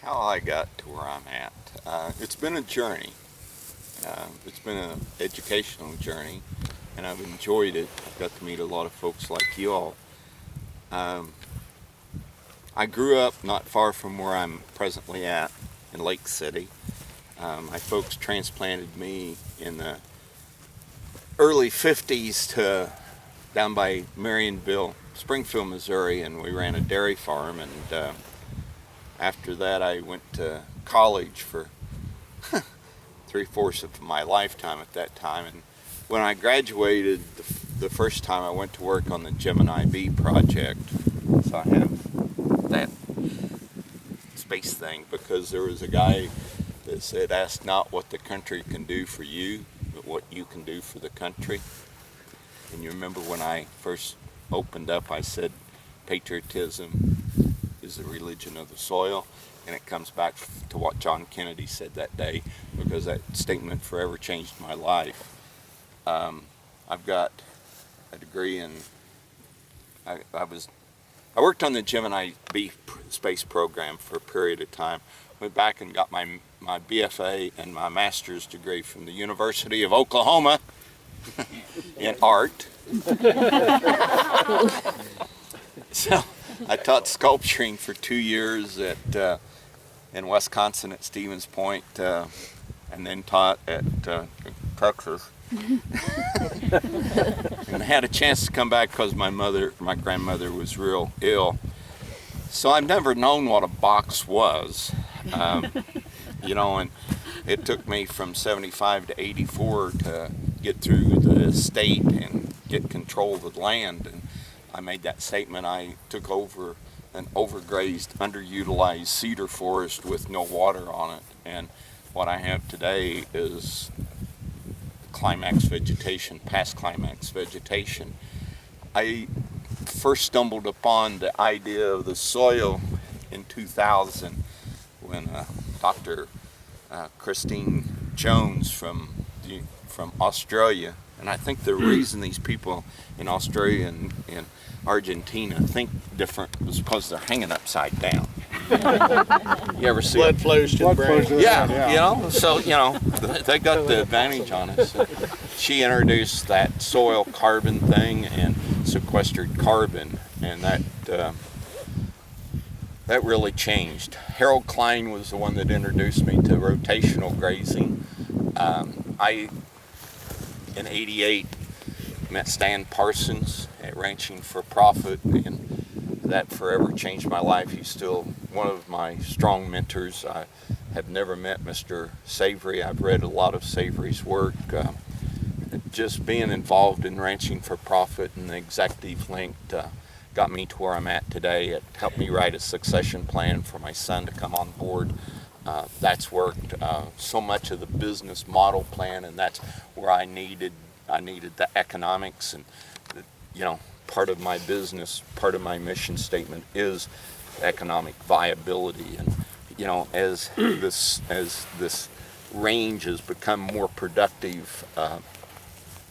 How I got to where I'm at. It's been a journey. It's been an educational journey, and I've enjoyed it. I've got to meet a lot of folks like you all. Um, I grew up not far from where I'm presently at in Lake City. My folks transplanted me in the early 50s to down by Marionville, Springfield, Missouri, and we ran a dairy farm. And after that, I went to college for 3/4 of my lifetime at that time. And when I graduated, the first time I went to work on the Gemini B project. So I have that space thing because there was a guy that said, "Ask not what the country can do for you, but what you can do for the country." And you remember when I first opened up, I said, patriotism is the religion of the soil. And it comes back to what John Kennedy said that day, because that statement forever changed my life. I've got a degree in, I worked on the Gemini B space program for a period of time. Went back and got my BFA and my master's degree from the University of Oklahoma in art. So I taught sculpturing for 2 years in Wisconsin at Stevens Point, and then taught at Texas. And I had a chance to come back because my grandmother was real ill. So I've never known what a box was, and it took me from 75 to 84 to get through the state and get control of the land. And I made that statement. I took over an overgrazed, underutilized cedar forest with no water on it. And what I have today is climax vegetation, past climax vegetation. I first stumbled upon the idea of the soil in 2000 when Dr. Christine Jones from Australia, and I think the reason these people in Australia and Argentina think different was because they're hanging upside down. You ever see blood flows to the brain? Yeah, so they got the advantage on us. She introduced that soil carbon thing and sequestered carbon, and that really changed. Harold Klein was the one that introduced me to rotational grazing. In '88, met Stan Parsons at Ranching for Profit, and that forever changed my life. He's still one of my strong mentors. I have never met Mr. Savory. I've read a lot of Savory's work. Just being involved in Ranching for Profit and the executive link got me to where I'm at today. It helped me write a succession plan for my son to come on board. That's worked. So much of the business model plan, and that's where I needed the economics, and part of my business, part of my mission statement is economic viability. And as this range has become more productive,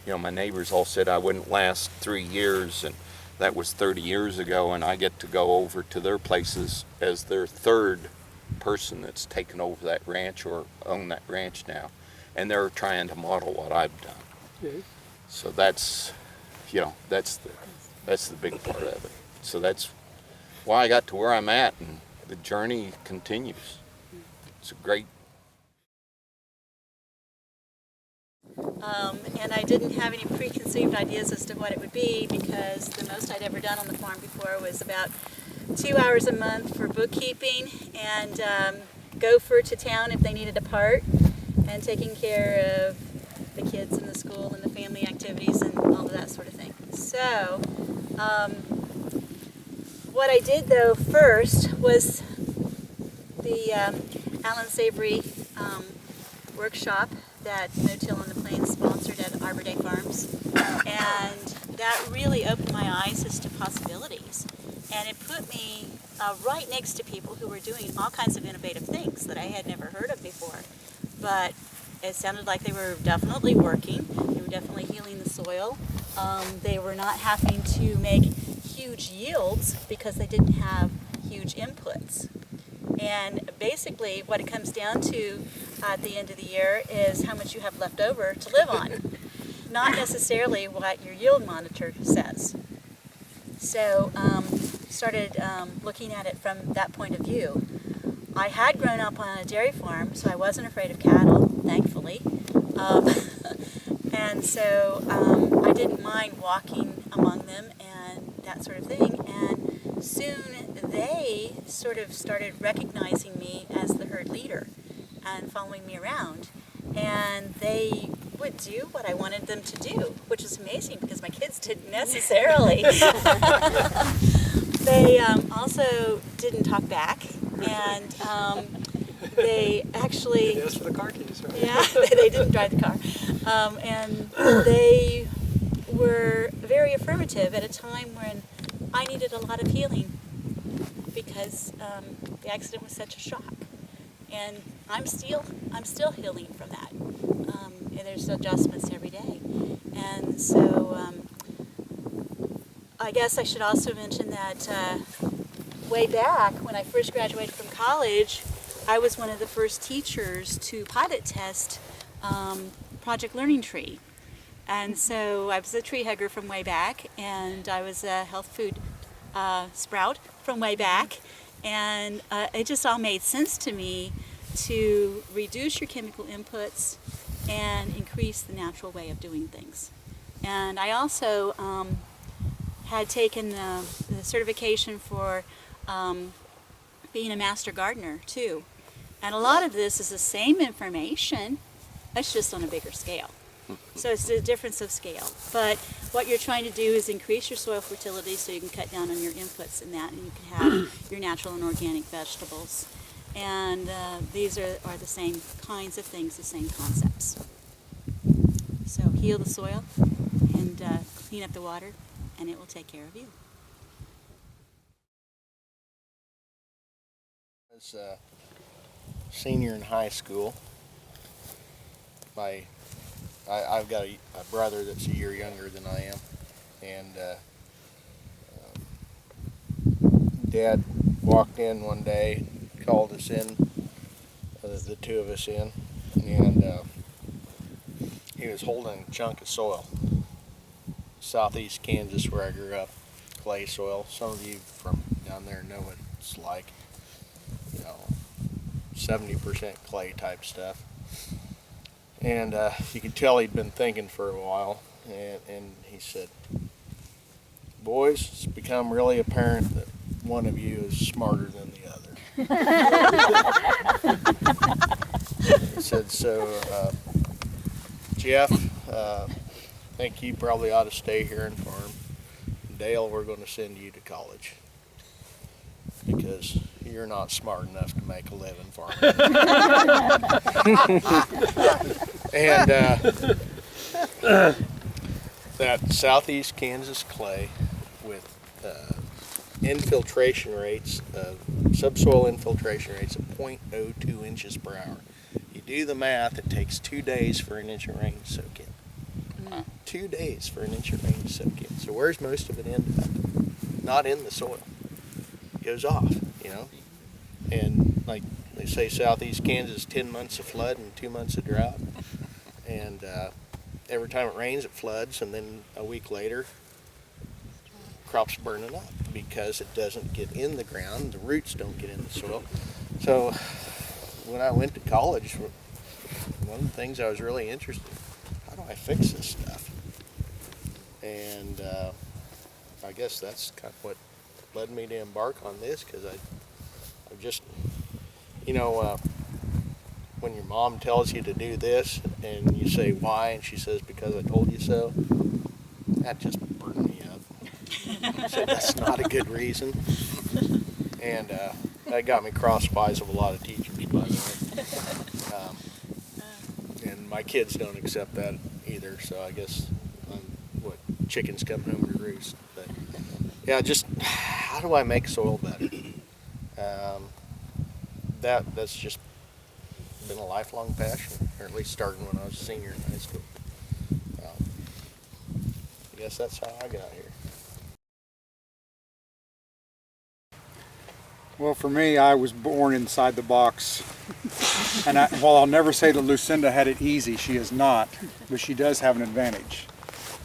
my neighbors all said I wouldn't last 3 years, and that was 30 years ago, and I get to go over to their places as their third person that's taken over that ranch or own that ranch now, and they're trying to model what I've done. Okay. So that's the big part of it. So that's why I got to where I'm at, and the journey continues. It's a great. And I didn't have any preconceived ideas as to what it would be, because the most I'd ever done on the farm before was about 2 hours a month for bookkeeping and gopher to town if they needed a part, and taking care of the kids in the school and the family activities and all of that sort of thing. So what I did though first was the Alan Savory workshop that No Till on the Plains sponsored at Arbor Day Farms, and that really opened my eyes as to possibilities, and it put me right next to people who were doing all kinds of innovative things that I had never heard of before, but it sounded like they were definitely working. They were definitely healing the soil. They were not having to make huge yields because they didn't have huge inputs. And basically what it comes down to at the end of the year is how much you have left over to live on, not necessarily what your yield monitor says. So started looking at it from that point of view. I had grown up on a dairy farm, so I wasn't afraid of cattle, thankfully. And so I didn't mind walking among them and that sort of thing. And soon they sort of started recognizing me as the herd leader and following me around. And they would do what I wanted them to do, which is amazing because my kids didn't necessarily. They also didn't talk back, and they actually... They asked for the car keys, right? Yeah, they didn't drive the car. And they were very affirmative at a time when I needed a lot of healing because the accident was such a shock. And I'm still healing from that. And there's adjustments every day. And so I guess I should also mention that way back when I first graduated from college, I was one of the first teachers to pilot test Project Learning Tree. And so I was a tree hugger from way back, and I was a health food sprout from way back. And it just all made sense to me to reduce your chemical inputs and increase the natural way of doing things. And I also had taken the certification for being a master gardener too. And a lot of this is the same information, it's just on a bigger scale. So it's the difference of scale. But what you're trying to do is increase your soil fertility so you can cut down on your inputs in that, and you can have your natural and organic vegetables. And these are the same kinds of things, the same concepts. So heal the soil and clean up the water, and it will take care of you. As a senior in high school, I've got a brother that's a year younger than I am, and Dad walked in one day, called us in, the two of us in, and he was holding a chunk of soil. Southeast Kansas, where I grew up, clay soil. Some of you from down there know what it's like. 70% clay type stuff. And you could tell he'd been thinking for a while, and he said, "Boys, it's become really apparent that one of you is smarter than the other." He said, "So, Jeff, I think you probably ought to stay here and farm. Dale, we're going to send you to college because you're not smart enough to make a living farming." And that Southeast Kansas clay with infiltration rates, subsoil infiltration rates of 0.02 inches per hour. You do the math, it takes 2 days for an inch of rain to soak in. 2 days for an inch of rain to soak in. So where's most of it end up? Not in the soil. It goes off, And like they say, Southeast Kansas, 10 months of flood and 2 months of drought. And every time it rains, it floods, and then a week later, crops burning up because it doesn't get in the ground. The roots don't get in the soil. So when I went to college, one of the things I was really interested in, how do I fix this stuff? And I guess that's kind of what led me to embark on this, because I've just, when your mom tells you to do this and you say why, and she says because I told you so, that just burned me up. So that's not a good reason. And that got me crosswise of a lot of teachers, by the way. And my kids don't accept that either, so I guess chickens come home to roost. But yeah, just how do I make soil better? That's just been a lifelong passion, or at least starting when I was a senior in high school. I guess that's how I got here. Well, for me, I was born inside the box. And while I'll never say that Lucinda had it easy, she is not, but she does have an advantage.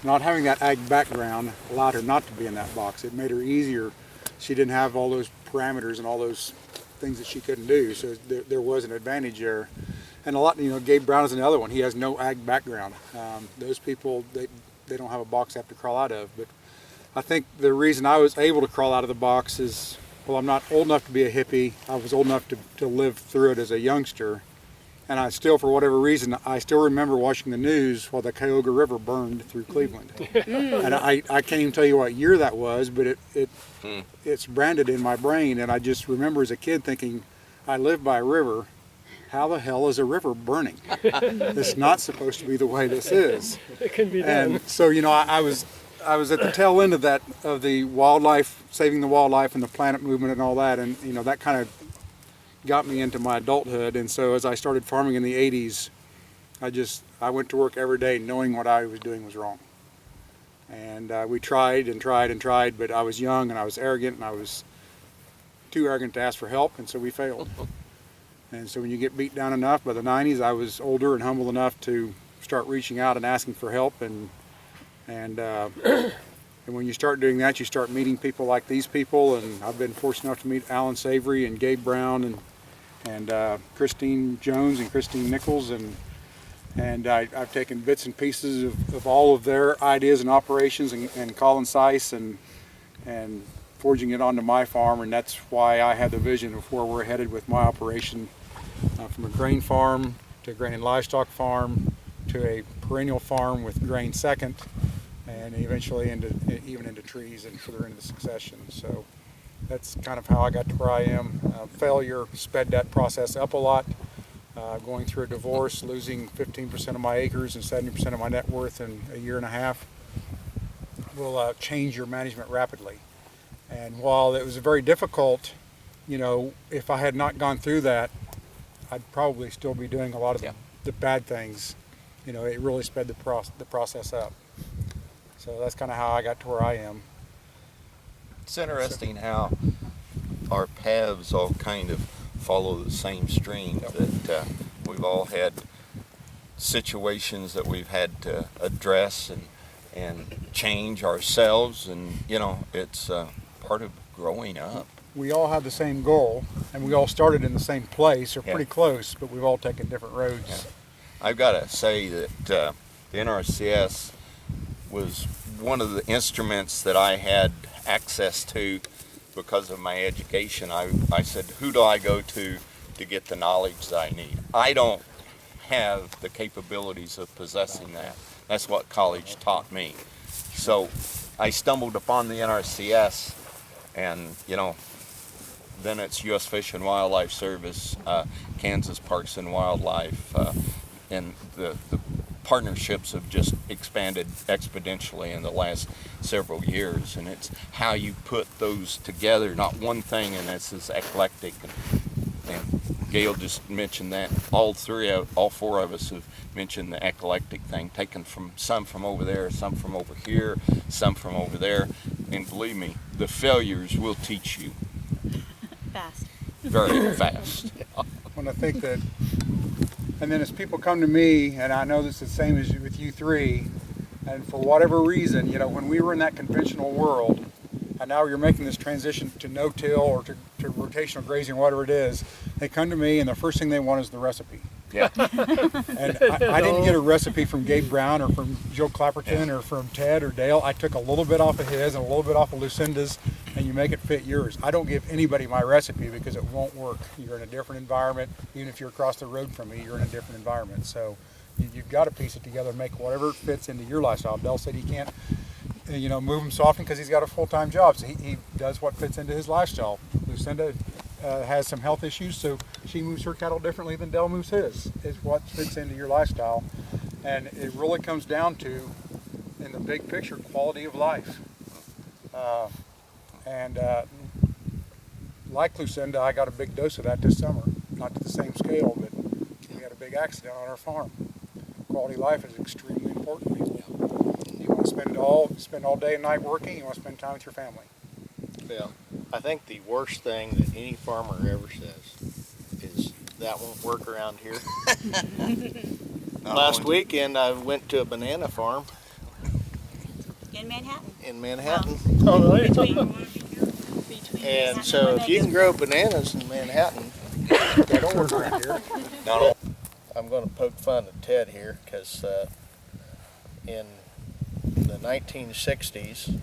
Not having that ag background allowed her not to be in that box. It made her easier. She didn't have all those parameters and all those things that she couldn't do, so there was an advantage there. And a lot, Gabe Brown is another one. He has no ag background. Those people, they don't have a box they have to crawl out of. But I think the reason I was able to crawl out of the box is, well, I'm not old enough to be a hippie. I was old enough to live through it as a youngster. And I still, for whatever reason, I still remember watching the news while the Cuyahoga River burned through Cleveland. And I can't even tell you what year that was, but it's branded in my brain. And I just remember as a kid thinking, I live by a river. How the hell is a river burning? It's not supposed to be the way this is. It can be done. And so, I was at the tail end of that, of the wildlife, saving the wildlife and the planet movement and all that. And, that kind of got me into my adulthood. And so as I started farming in the 80s, I went to work every day knowing what I was doing was wrong. And we tried and tried and tried, but I was young and I was arrogant and I was too arrogant to ask for help, and so we failed. And so when you get beat down enough, by the 90s, I was older and humble enough to start reaching out and asking for help. And when you start doing that, you start meeting people like these people. And I've been fortunate enough to meet Alan Savory and Gabe Brown and Christine Jones and Christine Nichols. And I've taken bits and pieces of all of their ideas and operations and Colin Seiss and forging it onto my farm. And that's why I had the vision of where we're headed with my operation. From a grain farm to a grain and livestock farm to a perennial farm with grain second, and eventually even into trees and further into the succession. So that's kind of how I got to where I am. Failure sped that process up a lot. Going through a divorce, losing 15% of my acres and 70% of my net worth in a year and a half will change your management rapidly. And while it was very difficult, if I had not gone through that, I'd probably still be doing a lot of the bad things. It really sped the process up. So that's kind of how I got to where I am. It's interesting how our paths all kind of follow the same stream, that we've all had situations that we've had to address and change ourselves, and it's part of growing up. We all have the same goal, and we all started in the same place, or pretty close, but we've all taken different roads. Yeah. I've got to say that the NRCS was one of the instruments that I had access to because of my education. I said, who do I go to get the knowledge that I need? I don't have the capabilities of possessing that. That's what college taught me. So I stumbled upon the NRCS, and then it's U.S. Fish and Wildlife Service, Kansas Parks and Wildlife, and the partnerships have just expanded exponentially in the last several years. And it's how you put those together, not one thing, and it's this eclectic. And Gail just mentioned that. All four of us have mentioned the eclectic thing, taken from some from over there, some from over here, some from over there. And believe me, the failures will teach you. Fast. Very fast. When I think that, and then as people come to me, and I know this is the same as with you three, and for whatever reason, when we were in that conventional world, and now you're making this transition to no-till or to rotational grazing, whatever it is, they come to me and the first thing they want is the recipe. Yeah. And I didn't get a recipe from Gabe Brown or from Joe Clapperton or from Ted or Dale. I took a little bit off of his and a little bit off of Lucinda's, and you make it fit yours. I don't give anybody my recipe because it won't work. You're in a different environment. Even if you're across the road from me, you're in a different environment. So you've got to piece it together and make whatever fits into your lifestyle. Dale said he can't move him so often because he's got a full-time job, so he does what fits into his lifestyle. Lucinda has some health issues, so she moves her cattle differently than Dale moves his. It's what fits into your lifestyle. And it really comes down to, in the big picture, quality of life. Like Lucinda, I got a big dose of that this summer. Not to the same scale, but we had a big accident on our farm. Quality of life is extremely important. You want to spend all day and night working, you want to spend time with your family. Yeah, I think the worst thing that any farmer ever says is that won't work around here. Last weekend I went to a banana farm In Manhattan. in Manhattan. Oh, really? Between And Manhattan so and if you can Winnebago. grow bananas in Manhattan, they don't work around here. Not all. I'm going to poke fun at Ted here because in the 1960s,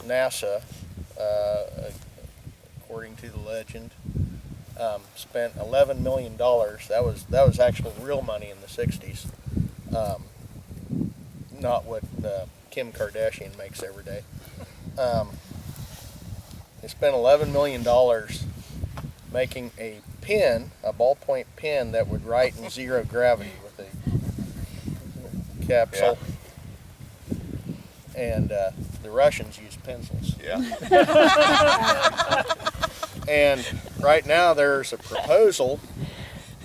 NASA, according to the legend, spent $11 million. That was actual real money in the 60s, not what Kim Kardashian makes every day. They spent $11 million making a pen, a ballpoint pen that would write in zero gravity with a capsule. And the Russians use pencils. Yeah. And right now there's a proposal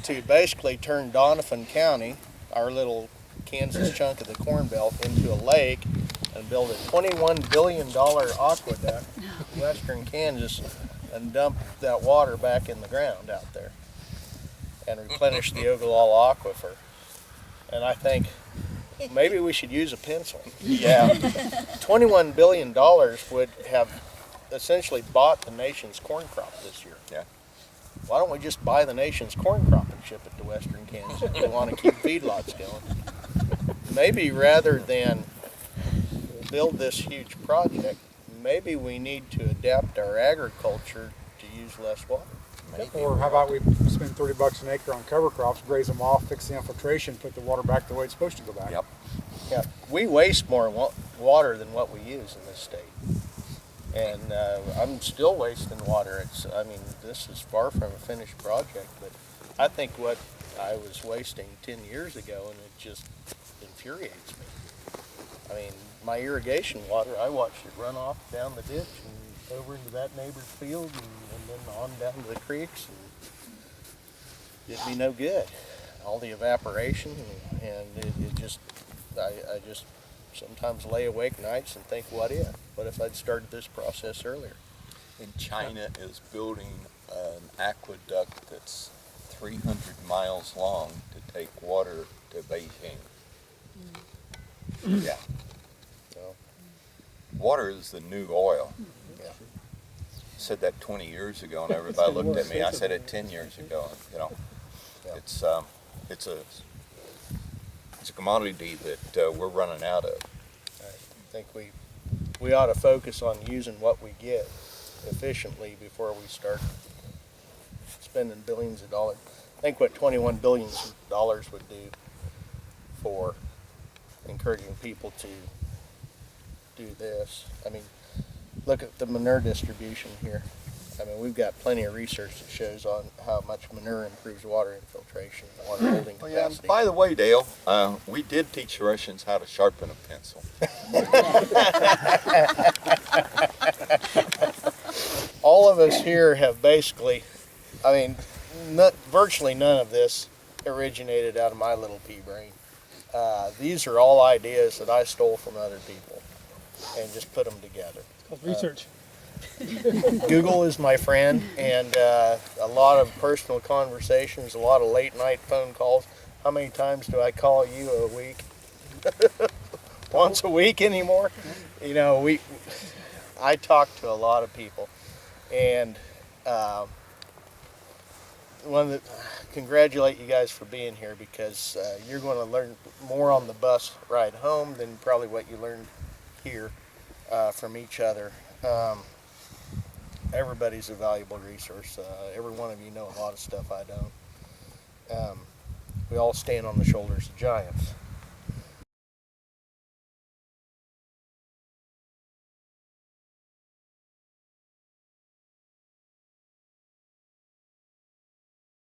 to basically turn Donovan County, our little Kansas chunk of the Corn Belt, into a lake and build a $21 billion aqueduct in western Kansas and dump that water back in the ground out there and replenish the Ogallala Aquifer. And I think maybe we should use a pencil. Yeah. $21 billion would have essentially bought the nation's corn crop this year. Yeah. Why don't we just buy the nation's corn crop and ship it to western Kansas if we want to keep feedlots going? Maybe rather than build this huge project, maybe we need to adapt our agriculture to use less water. Or how about we spend $30 an acre on cover crops, graze them off, fix the infiltration, put the water back the way it's supposed to go back. Yep. Yeah, we waste more water than what we use in this state. And I'm still wasting water. I mean, this is far from a finished project, but I think what I was wasting 10 years ago, and it just infuriates me. I mean, my irrigation water, I watched it run off down the ditch and over into that neighbor's field and then on down to the creeks, and it'd be no good. All the evaporation, and it just, I just sometimes lay awake nights and think, what if I'd started this process earlier? And China is building an aqueduct that's 300 miles long to take water to Beijing. Yeah. So, Water is the new oil. yeah. Said that 20 years ago, and everybody looked at me. I said it 10 years ago. You know, Yeah. it's a commodity that we're running out of. I think we ought to focus on using what we get efficiently before we start spending billions of dollars. Think what $21 billion would do for encouraging people to do this. I mean, look at the manure distribution here. I mean, we've got plenty of research that shows on how much manure improves water infiltration, water holding Oh, yeah. capacity. By the way, Dale, we did teach Russians how to sharpen a pencil. All of us here have basically, I mean, virtually none of this originated out of my little pea brain. These are all ideas that I stole from other people and just put them together. Research. Google is my friend, and a lot of personal conversations, a lot of late night phone calls. How many times do I call you a week? Once a week anymore? You know, I talk to a lot of people, and congratulate you guys for being here, because you're going to learn more on the bus ride home than probably what you learned here from each other. Everybody's a valuable resource. Every one of you know a lot of stuff I don't. We all stand on the shoulders of giants.